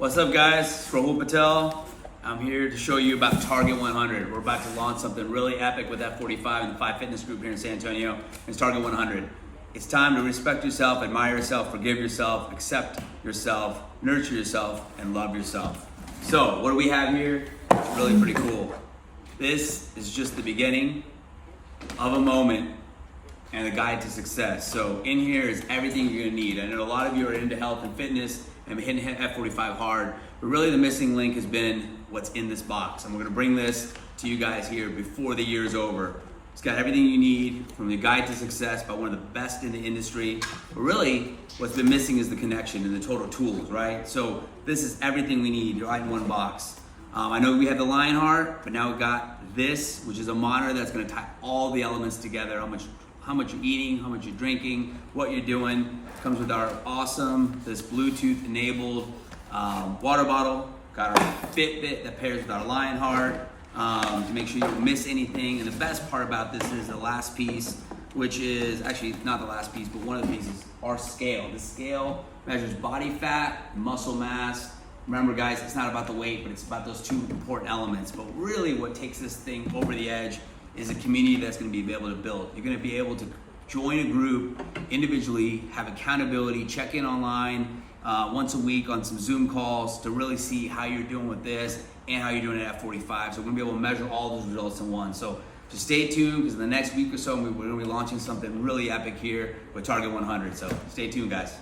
What's up, guys? It's Rahul Patel. I'm here to show you about Target 100. We're about to launch something really epic with F45 and the 5 Fitness Group here in San Antonio. It's Target 100. It's time to respect yourself, admire yourself, forgive yourself, accept yourself, nurture yourself, and love yourself. So, what do we have here? It's really pretty cool. This is just the beginning of a moment and a guide to success. So in here is everything you're gonna need. I know a lot of you are into health and fitness and hitting F45 hard, but really the missing link has been what's in this box. And we're gonna bring this to you guys here before the year is over. It's got everything you need from the guide to success by one of the best in the industry. But really, what's been missing is the connection and the total tools, right? So this is everything we need right in one box. I know we have the lion heart, but now we've got this, which is a monitor that's gonna tie all the elements together, how much you're eating, how much you're drinking, what you're doing. Comes with our awesome, this Bluetooth enabled water bottle. Got our Fitbit that pairs with our lion heart to make sure you don't miss anything. And the best part about this is the last piece, which is actually not the last piece, but one of the pieces, our scale. The scale measures body fat, muscle mass. Remember, guys, it's not about the weight, but it's about those two important elements. But really what takes this thing over the edge is a community that's going to be able to build. You're going to be able to join a group individually, have accountability, check in online once a week on some Zoom calls to really see how you're doing with this and how you're doing at F45. So we're going to be able to measure all those results in one. So just stay tuned, because in the next week or so, we're going to be launching something really epic here with Target 100. So stay tuned, guys.